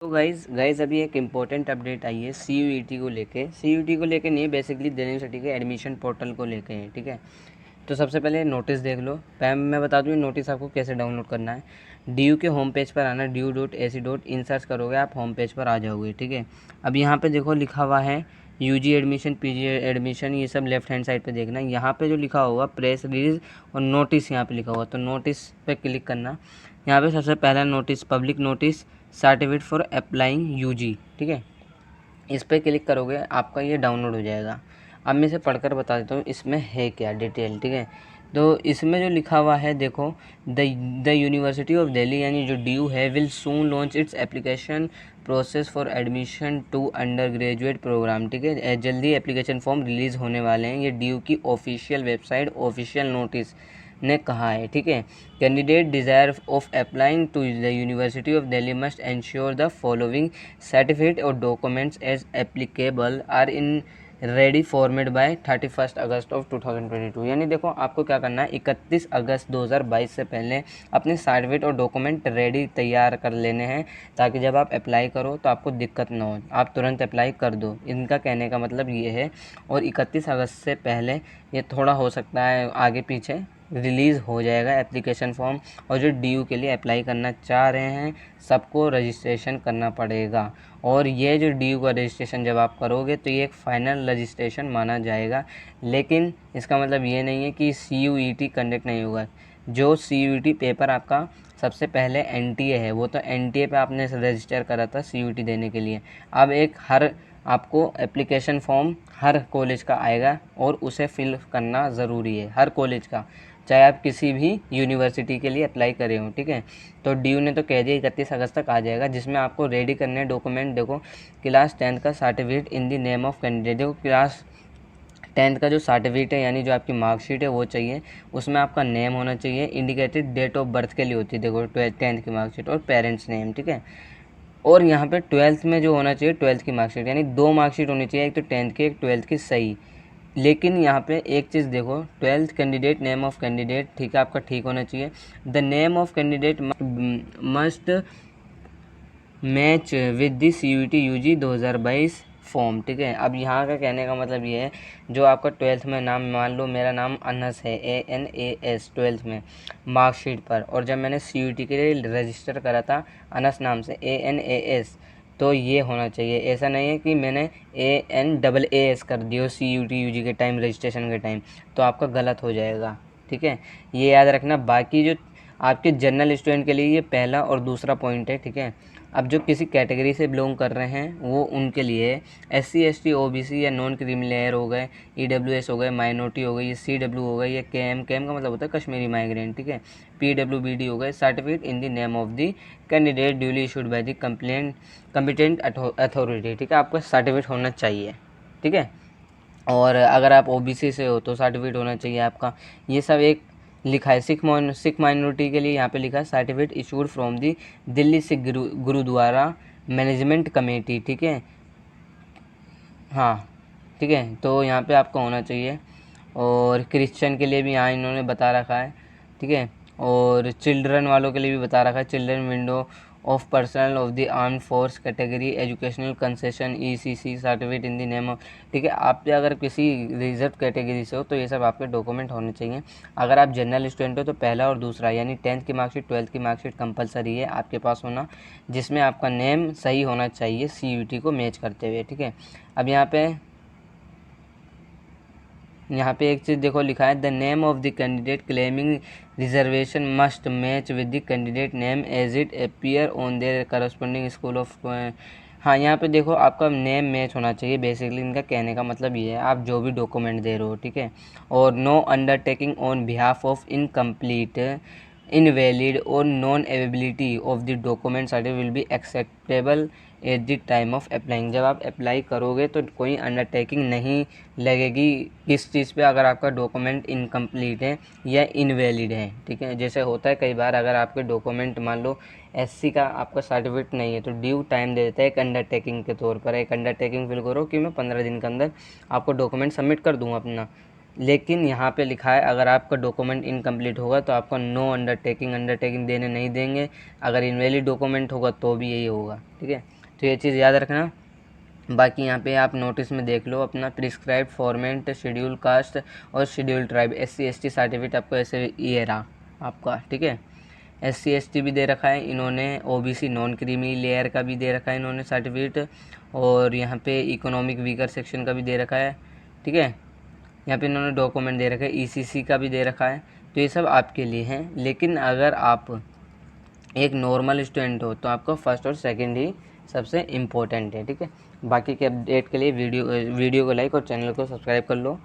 तो गाइज अभी एक इम्पोर्टेंट अपडेट आई है सी यू ई टी को लेके नहीं, बेसिकली दिल्ली यूनिवर्सिटी के एडमिशन पोर्टल को लेके है। ठीक है, तो सबसे पहले नोटिस देख लो। मैं बता दूँ नोटिस आपको कैसे डाउनलोड करना है। डी के होम पेज पर आना, du.ac.in सर्च करोगे, आप होम पेज पर आ जाओगे। ठीक है, अब यहाँ पे देखो लिखा हुआ है यूजी एडमिशन, पीजी एडमिशन, ये सब लेफ्ट हैंड साइड पे देखना। यहाँ पे जो लिखा होगा प्रेस रिलीज और नोटिस, यहाँ पे लिखा हुआ, तो नोटिस पे क्लिक करना। यहाँ पे सबसे पहला notice, public notice certificate for applying UG. ठीक है, इस पर क्लिक करोगे, आपका ये डाउनलोड हो जाएगा। अब मैं इसे पढ़कर बता देता हूँ इसमें है क्या डिटेल। ठीक है, तो इसमें जो लिखा हुआ है देखो, द यूनिवर्सिटी ऑफ दिल्ली यानी जो डी है will soon launch its application process for admission to undergraduate programme. ठीक है, जल्दी एप्लीकेशन फॉर्म रिलीज़ होने वाले हैं, ये डी की ऑफिशियल वेबसाइट ऑफिशियल नोटिस ने कहा है। ठीक है, candidate desire of applying to the university of Delhi must ensure the following certificate और documents as applicable are in ready format by 31 August of 2022। यानी देखो आपको क्या करना है, 31 अगस्त 2022 से पहले अपने सर्टिफिकेट और डॉक्यूमेंट रेडी तैयार कर लेने हैं, ताकि जब आप अप्लाई करो तो आपको दिक्कत ना हो, आप तुरंत अप्लाई कर दो। इनका कहने का मतलब ये है। और 31 अगस्त से पहले ये थोड़ा हो सकता है आगे पीछे रिलीज़ हो जाएगा एप्लीकेशन फॉर्म। और जो डी के लिए अप्लाई करना चाह रहे हैं सबको रजिस्ट्रेशन करना पड़ेगा। और ये जो डी का रजिस्ट्रेशन जब आप करोगे तो ये एक फ़ाइनल रजिस्ट्रेशन माना जाएगा। लेकिन इसका मतलब ये नहीं है कि CUET कंडक्ट नहीं होगा। जो CUET पेपर आपका सबसे पहले NTA है, वो तो NTA पे आपने रजिस्टर करा था CUET देने के लिए। अब एक आपको एप्लीकेशन फॉर्म हर कॉलेज का आएगा और उसे फिल करना ज़रूरी है, हर कॉलेज का, चाहे आप किसी भी यूनिवर्सिटी के लिए अप्लाई करे हो। ठीक है, तो डी ने तो कह दिया 31 अगस्त तक आ जाएगा, जिसमें आपको रेडी करने डॉक्यूमेंट देखो, क्लास 10th का certificate in the name of candidate. देखो क्लास 10th का जो सर्टिफिकेट है यानी जो आपकी मार्कशीट है वो चाहिए, उसमें आपका नेम होना चाहिए, इंडिकेटेड डेट ऑफ बर्थ के लिए होती है देखो 10th की मार्कशीट, और पेरेंट्स नेम। ठीक है, और यहाँ पे 12th में जो होना चाहिए 12th की मार्कशीट, यानी 2 मार्कशीट होनी चाहिए, एक तो 10th की एक 12th की, सही। लेकिन यहाँ पे एक चीज़ देखो, 12th candidate name of candidate, ठीक है, आपका ठीक होना चाहिए। The name of candidate must match with the CUET UG 2022 form. ठीक है, अब यहाँ का कहने का मतलब ये है, जो आपका 12th में नाम, मान लो मेरा नाम अनस है, ANAS 12th में मार्कशीट पर, और जब मैंने CUET के लिए रजिस्टर करा था अनस नाम से ANAS, तो ये होना चाहिए। ऐसा नहीं है कि मैंने ANAAS कर दिया CUET UG के टाइम, रजिस्ट्रेशन के टाइम, तो आपका गलत हो जाएगा। ठीक है, ये याद रखना। बाकी जो आपके जनरल स्टूडेंट के लिए ये पहला और दूसरा पॉइंट है। ठीक है, अब जो किसी कैटेगरी से बिलोंग कर रहे हैं वो उनके लिए SC ST OBC या नॉन क्रीमी लेयर हो गए, EWS हो गए, माइनॉरिटी हो गई, ये CW हो गई, ये KM का मतलब होता है कश्मीरी माइग्रेंट। ठीक है, PWBD हो गए, certificate in the name of the candidate duly issued by the competent authority. ठीक है, आपका सर्टिफिकेट होना चाहिए। ठीक है, और अगर आप OBC से हो तो सर्टिफिकेट होना चाहिए आपका। ये सब एक लिखा है। सिख माइनॉरिटी के लिए यहाँ पे लिखा है certificate issued from the Delhi Sikh Gurdwara management committee. ठीक है, हाँ ठीक है, तो यहाँ पे आपका होना चाहिए। और क्रिश्चियन के लिए भी यहाँ इन्होंने बता रखा है। ठीक है, और चिल्ड्रन वालों के लिए भी बता रखा है, children window of personal of the arm force category educational concession ECC certificate in the name of. ठीक है, आप अगर किसी रिजर्व कैटेगरी से हो तो ये सब आपके डॉक्यूमेंट होने चाहिए। अगर आप जनरल स्टूडेंट हो तो पहला और दूसरा, यानी 10th की मार्कशीट 12th की मार्कशीट कंपलसरी है आपके पास होना, जिसमें आपका नेम सही होना चाहिए CUET को मैच करते हुए। ठीक है, अब यहाँ पे एक चीज़ देखो लिखा है, the name of the candidate claiming reservation must match with the candidate name as it appear on their corresponding school of. हाँ, यहाँ पे देखो आपका नेम मैच होना चाहिए, बेसिकली इनका कहने का मतलब ये है, आप जो भी डॉक्यूमेंट दे रहे हो। ठीक है, और no undertaking on behalf of incomplete, invalid और non availability of the document certificate will be acceptable at the time of applying. जब आप अप्लाई करोगे तो कोई अंडरटेकिंग नहीं लगेगी किस चीज़ पे, अगर आपका डॉक्यूमेंट इनकम्प्लीट है या इनवैलिड है। ठीक है, जैसे होता है कई बार, अगर आपके डॉक्यूमेंट मान लो SC का आपका सर्टिफिकेट नहीं है तो ड्यू टाइम दे देता है एक अंडरटेकिंग के तौर पर, एक अंडरटेकिंग फिल करो कि मैं 15 दिन के अंदर आपको डॉक्यूमेंट सबमिट कर दूँगा अपना। लेकिन यहाँ पे लिखा है अगर आपका डॉक्यूमेंट इनकम्प्लीट होगा तो आपको नो अंडरटेकिंग देने नहीं देंगे। अगर इनवैलिड डॉक्यूमेंट होगा तो भी यही होगा, ठीक है। तो ये चीज़ याद रखना। बाकी यहाँ पे आप नोटिस में देख लो अपना प्रिस्क्राइब फॉर्मेट, शेड्यूल कास्ट और schedule tribe, SC ST certificate आपको ऐसे ये रहा आपका, ठीक है। SC ST भी दे रखा है इन्होंने, OBC नॉन क्रीमी लेयर का भी दे रखा है इन्होंने सर्टिफिकेट, और यहाँ पे इकोनॉमिक वीकर सेक्शन का भी दे रखा है, ठीक है। यहाँ पे इन्होंने डॉक्यूमेंट दे रखा है, ECC का भी दे रखा है। तो ये सब आपके लिए हैं। लेकिन अगर आप एक नॉर्मल स्टूडेंट हो तो आपको फर्स्ट और सेकंड ही सबसे इम्पोर्टेंट है, ठीक है। बाकी के अपडेट के लिए वीडियो को लाइक और चैनल को सब्सक्राइब कर लो।